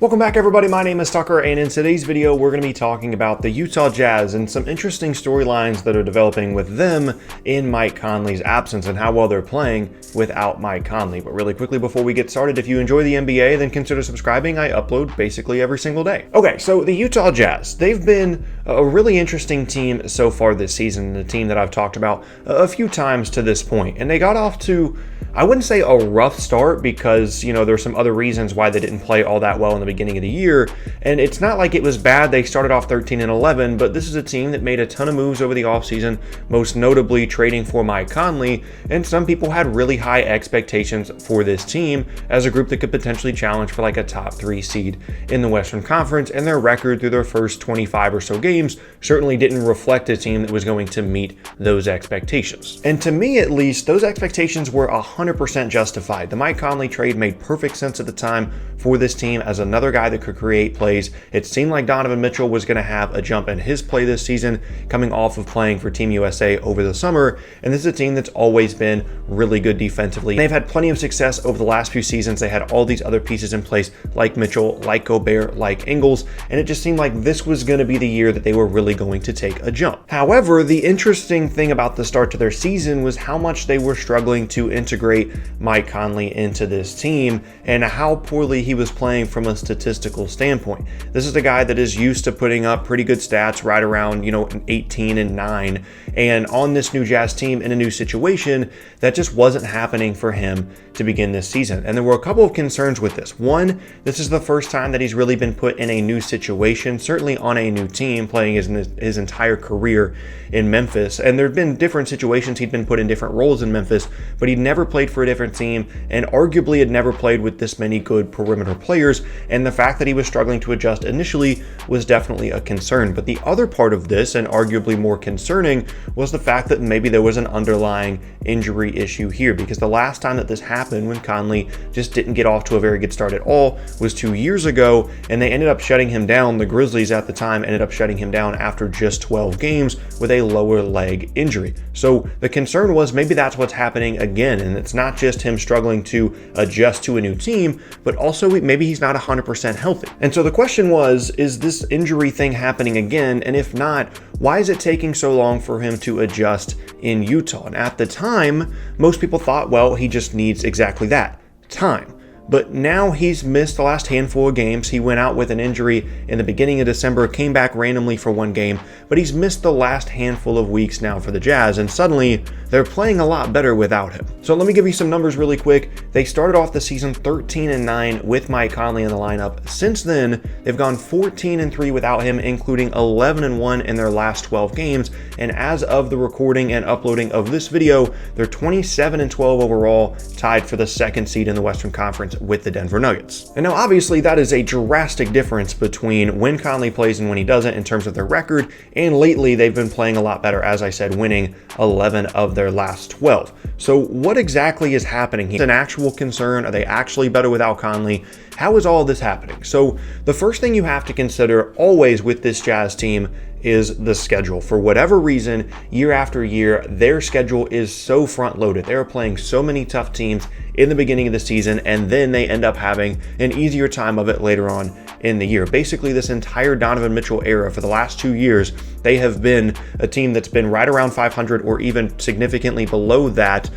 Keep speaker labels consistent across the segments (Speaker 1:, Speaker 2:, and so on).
Speaker 1: Welcome back, everybody. My name is Tucker, and in today's video, we're going to be talking about the Utah Jazz and some interesting storylines that are developing with them in Mike Conley's absence and how well they're playing without Mike Conley. But really quickly, before we get started, if you enjoy the NBA, then consider subscribing. I upload basically every single day. Okay, so the Utah Jazz, they've been a really interesting team so far this season, the team that I've talked about a few times to this point. And they got off to, I wouldn't say a rough start because, there's some other reasons why they didn't play all that well in the beginning of the year, and it's not like it was bad. They started off 13-11, but this is a team that made a ton of moves over the offseason, most notably trading for Mike Conley, and some people had really high expectations for this team as a group that could potentially challenge for like a top 3 seed in the Western Conference, and their record through their first 25 or so games certainly didn't reflect a team that was going to meet those expectations. And to me, at least, those expectations were 100% justified. The Mike Conley trade made perfect sense at the time for this team as another guy that could create plays. It seemed like Donovan Mitchell was going to have a jump in his play this season, coming off of playing for Team USA over the summer, and this is a team that's always been really good defensively. They've had plenty of success over the last few seasons. They had all these other pieces in place, like Mitchell, like Gobert, like Ingles, and it just seemed like this was going to be the year that they were really going to take a jump. However, the interesting thing about the start to their season was how much they were struggling to integrate Mike Conley into this team and how poorly he was playing from a statistical standpoint. This is a guy that is used to putting up pretty good stats right around, 18-9, and on this new Jazz team in a new situation, that just wasn't happening for him to begin this season. And there were a couple of concerns with this. One, this is the first time that he's really been put in a new situation, certainly on a new team, playing his entire career in Memphis. And there have been different situations he'd been put in different roles in Memphis, but he'd never played for a different team and arguably had never played with this many good perimeter players. And the fact that he was struggling to adjust initially was definitely a concern. But the other part of this, and arguably more concerning, was the fact that maybe there was an underlying injury issue here, because the last time that this happened, when Conley just didn't get off to a very good start at all, was 2 years ago, and they ended up shutting him down. The Grizzlies at the time ended up shutting him down after just 12 games with a lower leg injury. So the concern was maybe that's what's happening again, and it's not just him struggling to adjust to a new team, but also maybe he's not 100% healthy. And so the question was, is this injury thing happening again? And if not, why is it taking so long for him to adjust in Utah? And at the time, most people thought, well, he just needs exactly that, time. But now he's missed the last handful of games. He went out with an injury in the beginning of December, came back randomly for one game, but he's missed the last handful of weeks now for the Jazz, and suddenly they're playing a lot better without him. So let me give you some numbers really quick. They started off the season 13-9 with Mike Conley in the lineup. Since then, they've gone 14-3 without him, including 11-1 in their last 12 games. And as of the recording and uploading of this video, they're 27-12 overall, tied for the second seed in the Western Conference with the Denver Nuggets. And now obviously that is a drastic difference between when Conley plays and when he doesn't in terms of their record, and lately they've been playing a lot better, as I said, winning 11 of their last 12. So what exactly is happening here? Is an actual concern? Are they actually better without Conley? How is all of this happening? So the first thing you have to consider always with this Jazz team is the schedule. For whatever reason, year after year, their schedule is so front loaded. They're playing so many tough teams in the beginning of the season, and then they end up having an easier time of it later on in the year. Basically, this entire Donovan Mitchell era for the last 2 years, they have been a team that's been right around 500 or even significantly below that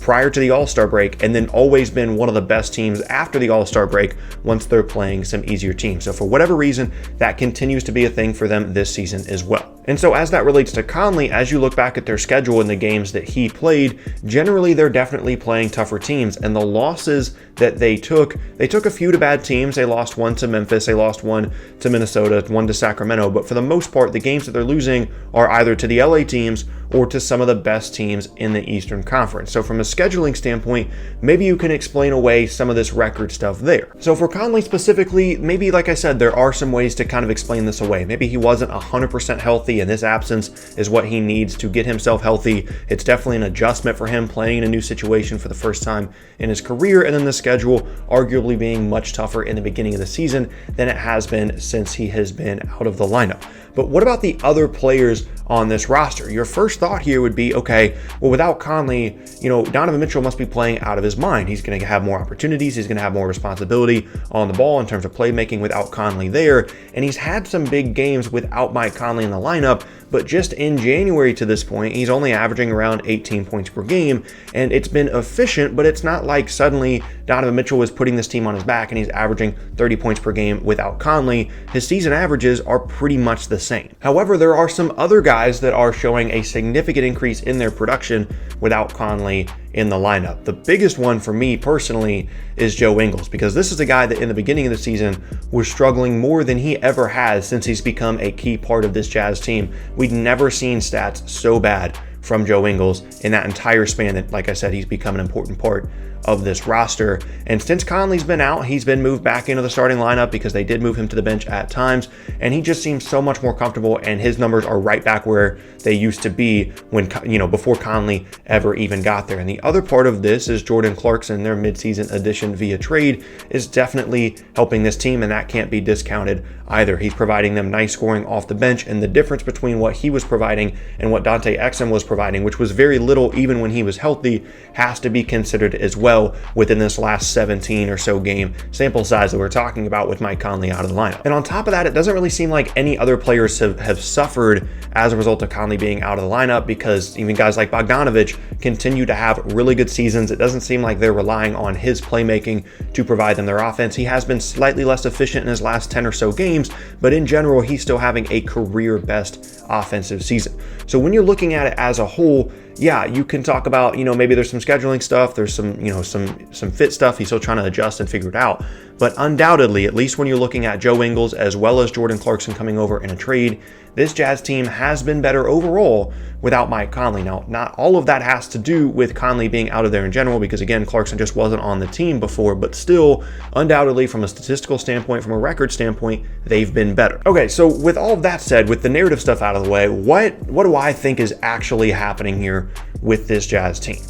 Speaker 1: prior to the All-Star break, and then always been one of the best teams after the All-Star break once they're playing some easier teams. So for whatever reason, that continues to be a thing for them this season as well. And so as that relates to Conley, as you look back at their schedule in the games that he played, generally they're definitely playing tougher teams. And the losses that they took a few to bad teams. They lost one to Memphis, they lost one to Minnesota, one to Sacramento. But for the most part, the games that they're losing are either to the LA teams or to some of the best teams in the Eastern Conference. So from a scheduling standpoint, maybe you can explain away some of this record stuff there. So for Conley specifically, maybe like I said, there are some ways to kind of explain this away. Maybe he wasn't 100% healthy and this absence is what he needs to get himself healthy. It's definitely an adjustment for him playing in a new situation for the first time in his career, and then the schedule arguably being much tougher in the beginning of the season than it has been since he has been out of the lineup. But what about the other players on this roster? Your first thought here would be, okay, well, without Conley, Donovan Mitchell must be playing out of his mind. He's going to have more opportunities. He's going to have more responsibility on the ball in terms of playmaking without Conley there. And he's had some big games without Mike Conley in the lineup, but just in January to this point, he's only averaging around 18 points per game, and it's been efficient, but it's not like suddenly Donovan Mitchell was putting this team on his back and he's averaging 30 points per game without Conley. His season averages are pretty much the same. However, there are some other guys that are showing a significant increase in their production without Conley in the lineup. The biggest one for me personally is Joe Ingles, because this is a guy that in the beginning of the season was struggling more than he ever has since he's become a key part of this Jazz team. We'd never seen stats so bad from Joe Ingles in that entire span that, like I said, he's become an important part of this roster. And since Conley's been out, he's been moved back into the starting lineup because they did move him to the bench at times, and he just seems so much more comfortable, and his numbers are right back where they used to be when, before Conley ever even got there. And the other part of this is Jordan Clarkson, their midseason addition via trade, is definitely helping this team, and that can't be discounted either. He's providing them nice scoring off the bench, and the difference between what he was providing and what Dante Exum was providing, which was very little even when he was healthy, has to be considered as well within this last 17 or so game sample size that we're talking about with Mike Conley out of the lineup. And on top of that, it doesn't really seem like any other players have suffered as a result of Conley being out of the lineup, because even guys like Bogdanovic continue to have really good seasons. It doesn't seem like they're relying on his playmaking to provide them their offense. He has been slightly less efficient in his last 10 or so games, but in general, he's still having a career best offensive season. So when you're looking at it as a whole, yeah, you can talk about, maybe there's some scheduling stuff, there's some fit stuff. He's still trying to adjust and figure it out. But undoubtedly, at least when you're looking at Joe Ingles as well as Jordan Clarkson coming over in a trade, this Jazz team has been better overall without Mike Conley. Now, not all of that has to do with Conley being out of there in general, because again, Clarkson just wasn't on the team before, but still, undoubtedly, from a statistical standpoint, from a record standpoint, they've been better. Okay, so with all of that said, with the narrative stuff out of the way, what do I think is actually happening here with this Jazz team?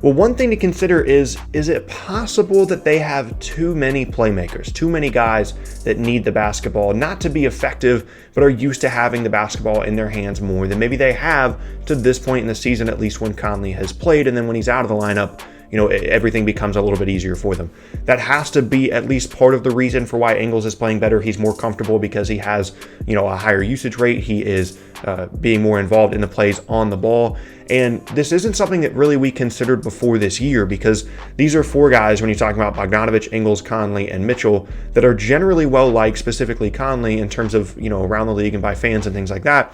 Speaker 1: Well, one thing to consider is it possible that they have too many playmakers, too many guys that need the basketball, not to be effective, but are used to having the basketball in their hands more than maybe they have to this point in the season, at least when Conley has played, and then when he's out of the lineup, everything becomes a little bit easier for them. That has to be at least part of the reason for why Ingles is playing better. He's more comfortable because he has, a higher usage rate. He is being more involved in the plays on the ball. And this isn't something that really we considered before this year, because these are four guys, when you're talking about Bogdanovic, Ingles, Conley, and Mitchell, that are generally well-liked, specifically Conley, in terms of, around the league and by fans and things like that,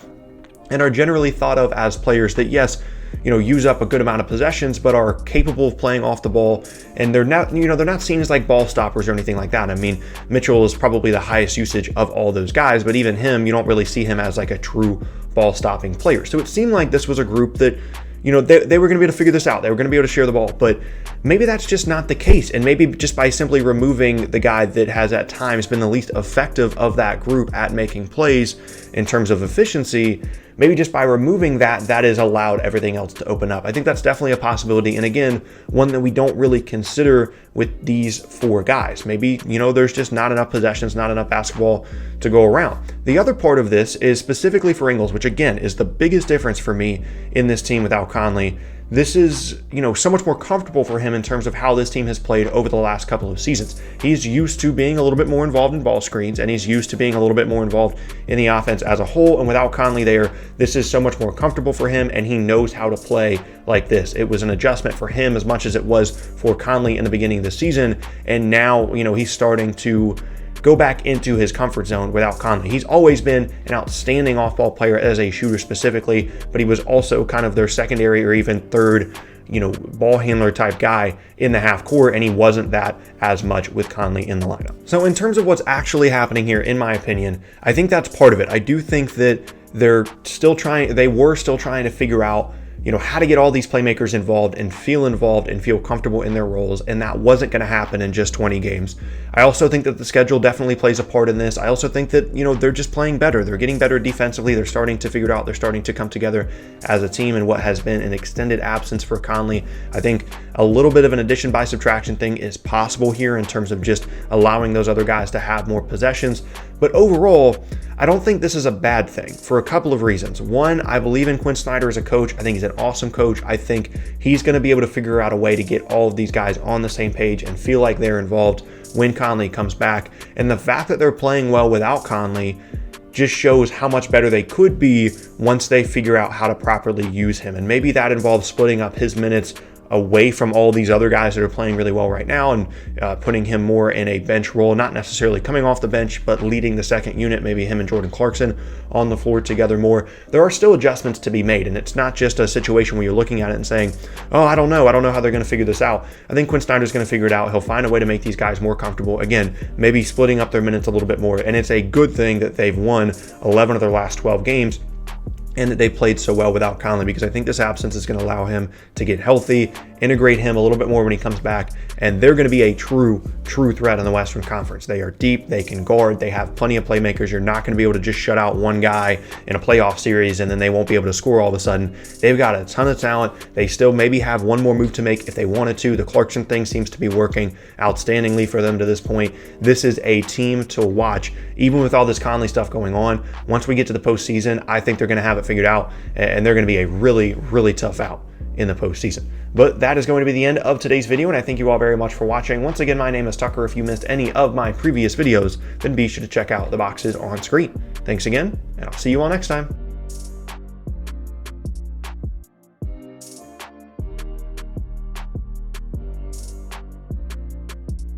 Speaker 1: and are generally thought of as players that, yes, use up a good amount of possessions, but are capable of playing off the ball. And they're not, they're not seen as like ball stoppers or anything like that. I mean, Mitchell is probably the highest usage of all those guys, but even him, you don't really see him as like a true ball stopping player. So it seemed like this was a group that, they were going to be able to figure this out. They were going to be able to share the ball, but maybe that's just not the case. And maybe just by simply removing the guy that has at times been the least effective of that group at making plays in terms of efficiency, maybe just by removing that has allowed everything else to open up. I think that's definitely a possibility. And again, one that we don't really consider with these four guys. Maybe, there's just not enough possessions, not enough basketball to go around. The other part of this is specifically for Ingles, which again is the biggest difference for me in this team without Conley. This is, so much more comfortable for him in terms of how this team has played over the last couple of seasons. He's used to being a little bit more involved in ball screens, and he's used to being a little bit more involved in the offense as a whole. And without Conley there, this is so much more comfortable for him, and he knows how to play like this. It was an adjustment for him as much as it was for Conley in the beginning of the season. And now, he's starting to go back into his comfort zone without Conley. He's always been an outstanding off-ball player as a shooter specifically, but he was also kind of their secondary or even third, ball handler type guy in the half court, and he wasn't that as much with Conley in the lineup. So in terms of what's actually happening here, in my opinion, I think that's part of it. I do think that they were still trying to figure out how to get all these playmakers involved and feel comfortable in their roles, and that wasn't going to happen in just 20 games. I also think that the schedule definitely plays a part in this. I also think that, they're just playing better. They're getting better defensively. They're starting to figure it out. They're starting to come together as a team in what has been an extended absence for Conley. I think a little bit of an addition by subtraction thing is possible here in terms of just allowing those other guys to have more possessions. But overall, I don't think this is a bad thing for a couple of reasons. One, I believe in Quin Snyder as a coach. I think he's an awesome coach. I think he's going to be able to figure out a way to get all of these guys on the same page and feel like they're involved when Conley comes back. And the fact that they're playing well without Conley just shows how much better they could be once they figure out how to properly use him. And maybe that involves splitting up his minutes away from all these other guys that are playing really well right now and putting him more in a bench role, not necessarily coming off the bench, but leading the second unit, maybe him and Jordan Clarkson on the floor together more. There are still adjustments to be made, and it's not just a situation where you're looking at it and saying, oh, I don't know how they're going to figure this out. I think Quin Snyder's going to figure it out. He'll find a way to make these guys more comfortable. Again, maybe splitting up their minutes a little bit more, and it's a good thing that they've won 11 of their last 12 games and that they played so well without Conley, because I think this absence is going to allow him to get healthy, integrate him a little bit more when he comes back, and they're going to be a true threat in the Western Conference. They are deep, they can guard, they have plenty of playmakers. You're not going to be able to just shut out one guy in a playoff series and then they won't be able to score all of a sudden. They've got a ton of talent. They still maybe have one more move to make if they wanted to. The Clarkson thing seems to be working outstandingly for them to this point. This is a team to watch, even with all this Conley stuff going on. Once we get to the postseason, I think they're going to have it figured out, and they're going to be a really tough out in the postseason. But that is going to be the end of today's video, and I thank you all very much for watching. Once again, my name is Tucker. If you missed any of my previous videos, then be sure to check out the boxes on screen. Thanks again, and I'll see you all next time.